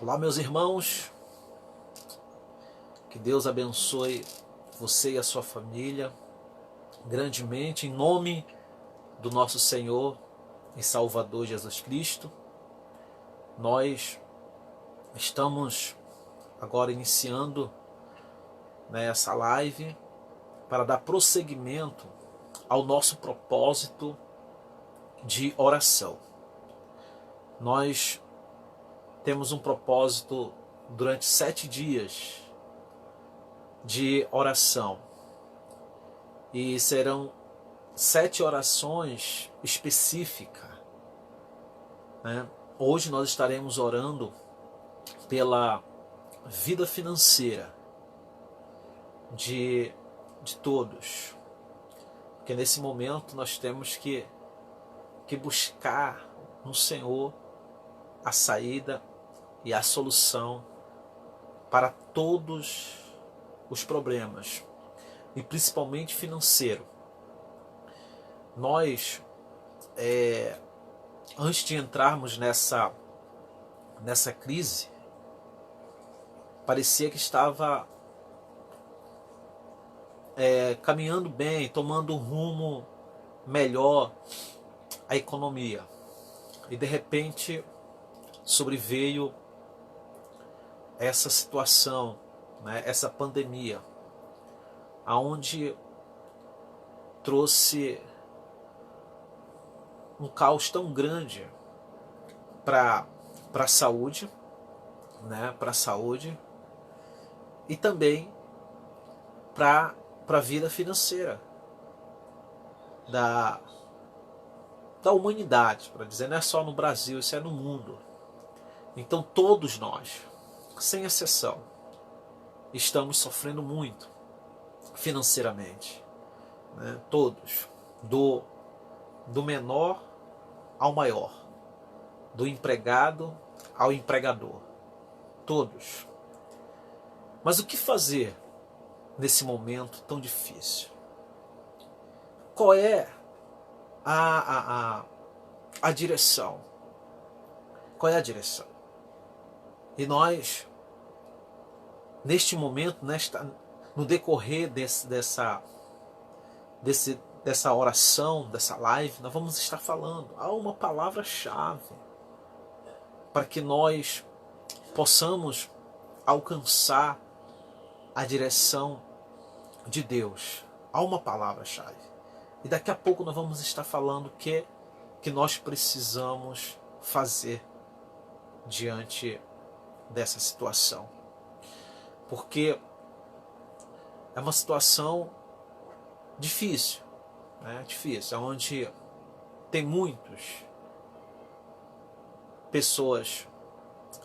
Olá, meus irmãos, que Deus abençoe você e a sua família grandemente, em nome do nosso Senhor e Salvador Jesus Cristo. Nós estamos agora iniciando essa live para dar prosseguimento ao nosso propósito de oração. Nós temos um propósito durante 7 dias de oração. E serão 7 orações específicas. Hoje nós estaremos orando pela vida financeira de todos. Porque nesse momento nós temos que buscar no Senhor a saída e a solução para todos os problemas, e principalmente financeiro. Nós, antes de entrarmos nessa crise, parecia que estava caminhando bem, tomando um rumo melhor a economia. E de repente sobreveio essa situação, essa pandemia, aonde trouxe um caos tão grande para a saúde, e também para a vida financeira da humanidade, para dizer, não é só no Brasil, isso é no mundo. Então todos nós, sem exceção, estamos sofrendo muito financeiramente, todos, do menor ao maior, do empregado ao empregador, todos. Mas o que fazer nesse momento tão difícil? Qual é a direção? Qual é a direção? E nós, neste momento, no decorrer dessa oração, dessa live, nós vamos estar falando. Há uma palavra-chave para que nós possamos alcançar a direção de Deus. Há uma palavra-chave. E daqui a pouco nós vamos estar falando o que nós precisamos fazer diante dessa situação. Porque é uma situação difícil, difícil, onde tem muitas pessoas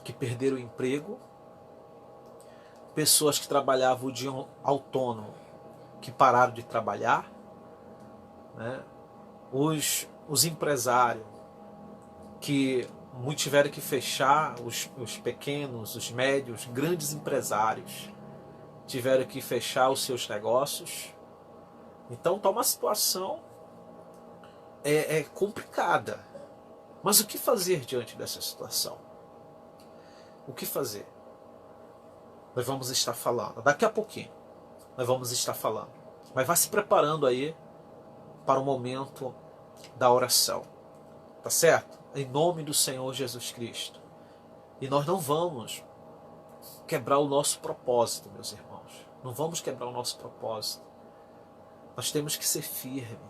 que perderam o emprego, pessoas que trabalhavam o dia autônomo, que pararam de trabalhar, os empresários que muitos tiveram que fechar, os pequenos, os médios, grandes empresários tiveram que fechar os seus negócios. Então está uma situação complicada. Mas o que fazer diante dessa situação? O que fazer? Nós vamos estar falando. Daqui a pouquinho nós vamos estar falando. Mas vá se preparando aí para o momento da oração. Tá certo? Em nome do Senhor Jesus Cristo. E nós não vamos quebrar o nosso propósito, meus irmãos. Não vamos quebrar o nosso propósito. Nós temos que ser firmes.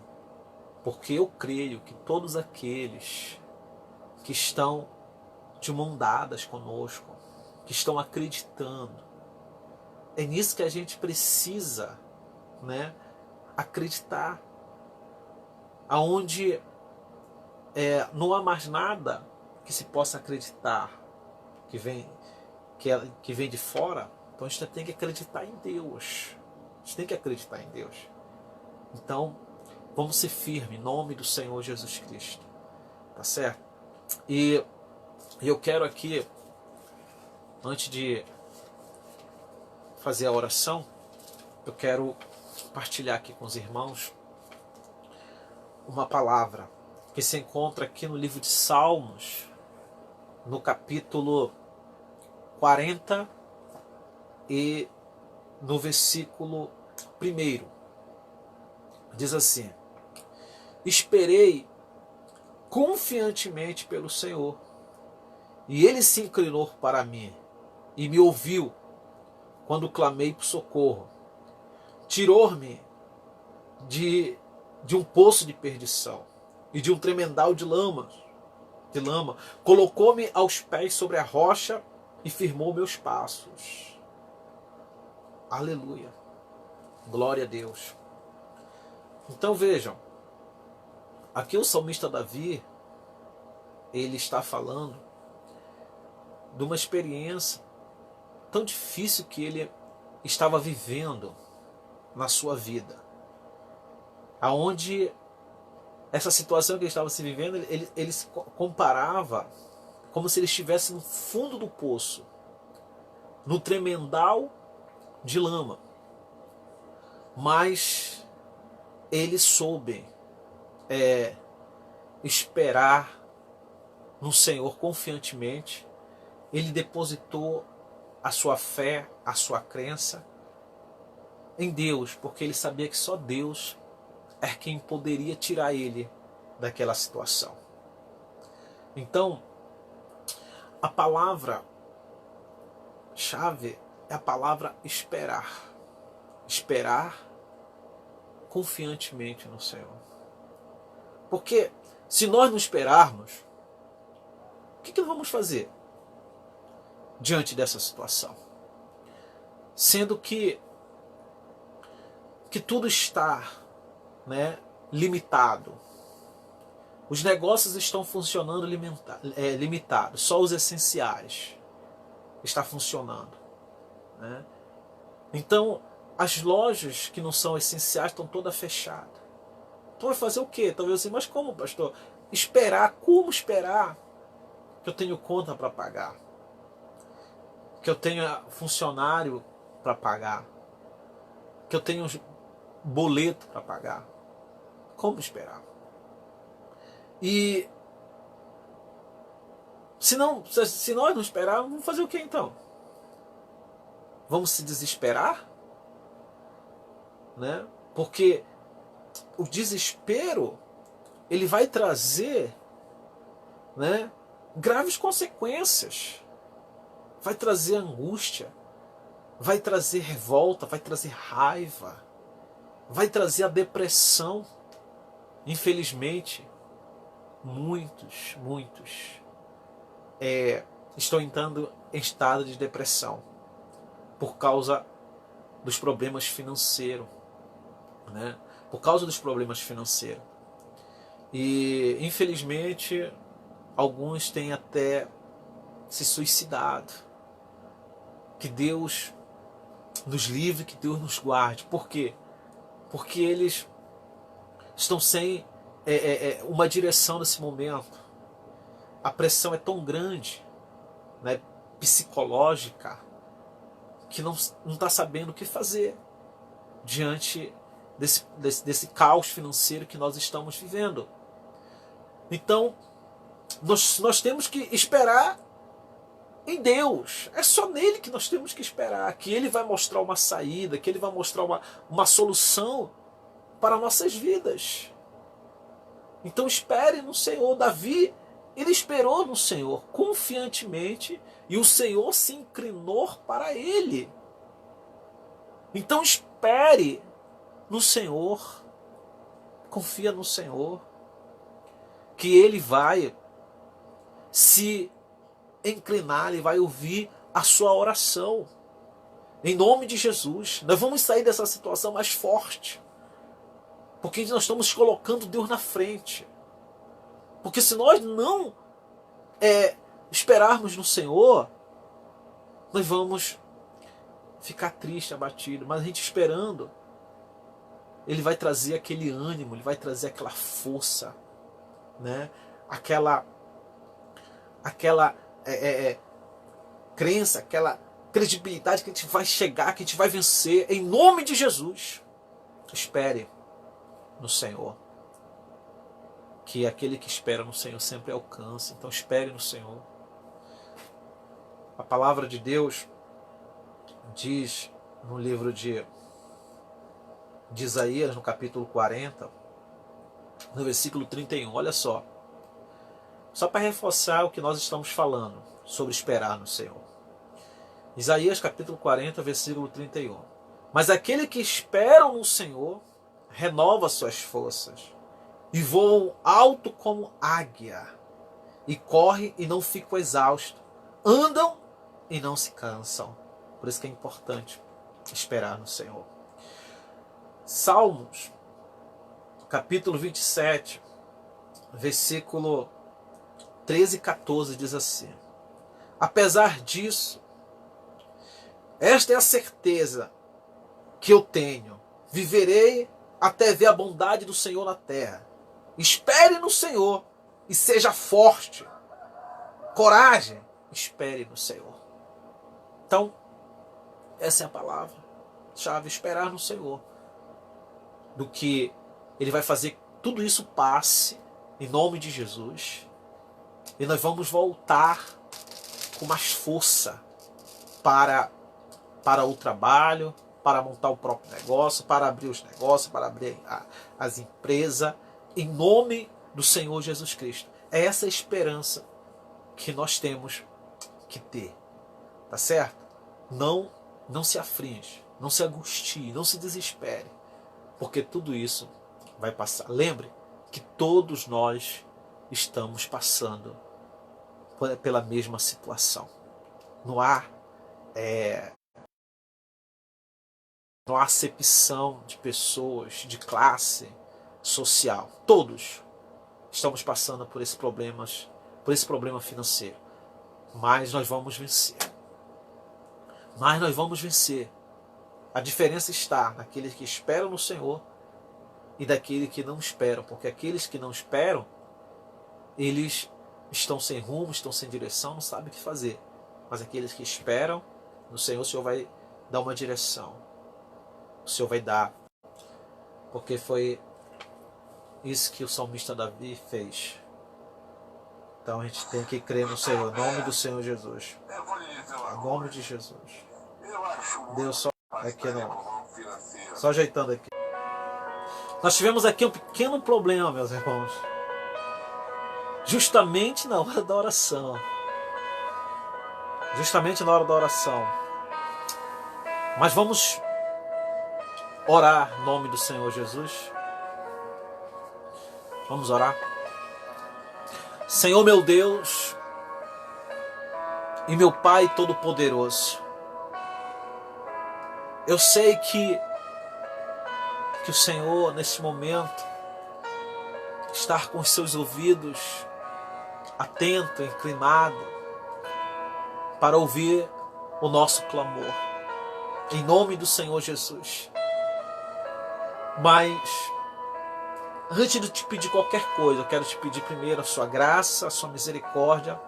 Porque eu creio que todos aqueles que estão de mão dadas conosco, que estão acreditando, é nisso que a gente precisa, acreditar. Aonde não há mais nada que se possa acreditar que vem de fora. Então a gente tem que acreditar em Deus. A gente tem que acreditar em Deus. Então vamos ser firmes em nome do Senhor Jesus Cristo. Tá certo? E eu quero aqui, antes de fazer a oração, eu quero partilhar aqui com os irmãos uma palavra que se encontra aqui no livro de Salmos, no capítulo 40 e no versículo 1, diz assim: esperei confiantemente pelo Senhor, e ele se inclinou para mim e me ouviu quando clamei por socorro. Tirou-me de um poço de perdição e de um tremendal de lama. Colocou-me aos pés sobre a rocha e firmou meus passos. Aleluia. Glória a Deus. Então vejam, aqui o salmista Davi, ele está falando de uma experiência tão difícil que ele estava vivendo na sua vida, aonde essa situação que ele estava se vivendo, ele se comparava como se ele estivesse no fundo do poço, no tremendal de lama. Mas ele soube esperar no Senhor confiantemente. Ele depositou a sua fé, a sua crença em Deus, porque ele sabia que só Deus é quem poderia tirar ele daquela situação. Então, a palavra-chave é a palavra esperar. Esperar confiantemente no Senhor. Porque se nós não esperarmos, o que nós vamos fazer diante dessa situação? Sendo que tudo está, limitado. Os negócios estão funcionando limitados. Só os essenciais está funcionando. Né? Então, as lojas que não são essenciais estão todas fechadas. Então vai fazer o quê? Talvez assim, mas como, pastor? Esperar? Como esperar? Que eu tenho conta para pagar. Que eu tenha funcionário para pagar. Que eu tenho boleto para pagar. Como esperar? E se nós não esperarmos, vamos fazer o que então? Vamos se desesperar? Né? Porque o desespero ele vai trazer, graves consequências. Vai trazer angústia, vai trazer revolta, vai trazer raiva, vai trazer a depressão. Infelizmente, muitos estão entrando em estado de depressão por causa dos problemas financeiros, por causa dos problemas financeiros. E infelizmente alguns têm até se suicidado. Que Deus nos livre, que Deus nos guarde. Por quê? Porque eles estão sem uma direção nesse momento. A pressão é tão grande, psicológica, que não está sabendo o que fazer diante desse caos financeiro que nós estamos vivendo. Então, nós temos que esperar em Deus. É só nele que nós temos que esperar, que ele vai mostrar uma saída, que ele vai mostrar uma solução para nossas vidas. Então espere no Senhor. Davi, ele esperou no Senhor confiantemente e o Senhor se inclinou para ele. Então espere no Senhor, confia no Senhor, que ele vai se inclinar, ele vai ouvir a sua oração. Em nome de Jesus, nós vamos sair dessa situação mais forte. Porque nós estamos colocando Deus na frente. Porque se nós não esperarmos no Senhor, nós vamos ficar triste, abatido. Mas a gente esperando, ele vai trazer aquele ânimo, ele vai trazer aquela força, aquela crença, aquela credibilidade que a gente vai chegar, que a gente vai vencer em nome de Jesus. Espere no Senhor, que aquele que espera no Senhor sempre alcança. Então espere no Senhor. A palavra de Deus diz no livro de Isaías, no capítulo 40, no versículo 31, olha só para reforçar o que nós estamos falando sobre esperar no Senhor. Isaías capítulo 40, versículo 31. Mas aquele que espera no Senhor renova suas forças, e voam alto como águia, e corre e não ficam exaustos, andam e não se cansam. Por isso que é importante esperar no Senhor. Salmos, capítulo 27, versículo 13 e 14 diz assim: apesar disso, esta é a certeza que eu tenho, viverei até ver a bondade do Senhor na terra. Espere no Senhor e seja forte. Coragem, espere no Senhor. Então, essa é a palavra-chave, esperar no Senhor. Do que Ele vai fazer que tudo isso passe, em nome de Jesus. E nós vamos voltar com mais força para o trabalho, para montar o próprio negócio, para abrir os negócios, para abrir as empresas, em nome do Senhor Jesus Cristo. É essa a esperança que nós temos que ter. Tá certo? Não se aflige, não se angustie, não se desespere, porque tudo isso vai passar. Lembre que todos nós estamos passando pela mesma situação. Não há acepção de pessoas, de classe social. Todos estamos passando por esse problema financeiro. Mas nós vamos vencer. A diferença está naqueles que esperam no Senhor e daqueles que não esperam. Porque aqueles que não esperam, eles estão sem rumo, estão sem direção, não sabem o que fazer. Mas aqueles que esperam no Senhor, o Senhor vai dar uma direção. O Senhor vai dar. Porque foi isso que o salmista Davi fez. Então a gente tem que crer no Senhor, em nome do Senhor Jesus. Em nome de Jesus. Deus só aqui não. Só ajeitando aqui. Nós tivemos aqui um pequeno problema, meus irmãos. Justamente na hora da oração. Mas vamos orar em nome do Senhor Jesus. Vamos orar. Senhor meu Deus e meu Pai Todo-Poderoso, eu sei que o Senhor nesse momento está com os seus ouvidos atento, inclinado para ouvir o nosso clamor, em nome do Senhor Jesus. Mas antes de te pedir qualquer coisa, eu quero te pedir primeiro a sua graça, a sua misericórdia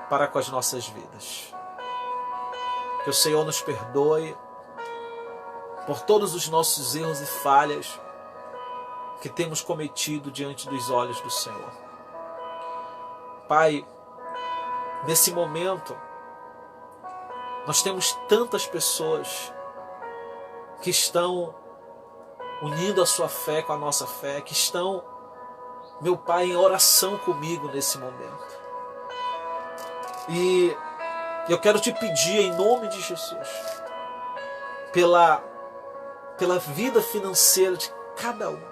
para com as nossas vidas. Que o Senhor nos perdoe por todos os nossos erros e falhas que temos cometido diante dos olhos do Senhor. Pai, nesse momento, nós temos tantas pessoas que estão unindo a sua fé com a nossa fé, que estão, meu Pai, em oração comigo nesse momento. E eu quero te pedir, em nome de Jesus, pela vida financeira de cada um.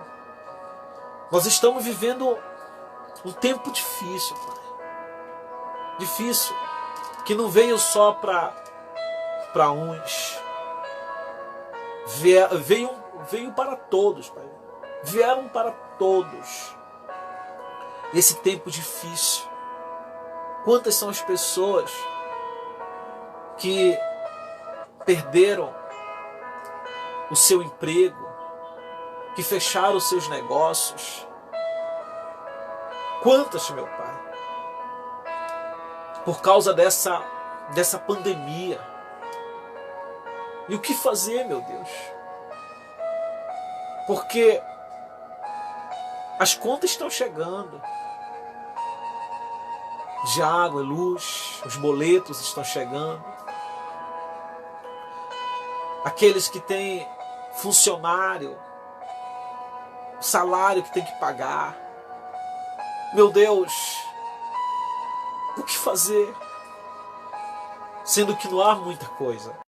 Nós estamos vivendo um tempo difícil, Pai. Difícil, que não veio só para uns. Veio para todos, Pai. Vieram para todos. Esse tempo difícil. Quantas são as pessoas que perderam o seu emprego, que fecharam os seus negócios? Quantas, meu Pai? Por causa dessa pandemia. E o que fazer, meu Deus? Porque as contas estão chegando. de água e luz, os boletos estão chegando. Aqueles que têm funcionário, salário que tem que pagar. Meu Deus, o que fazer? Sendo que não há muita coisa.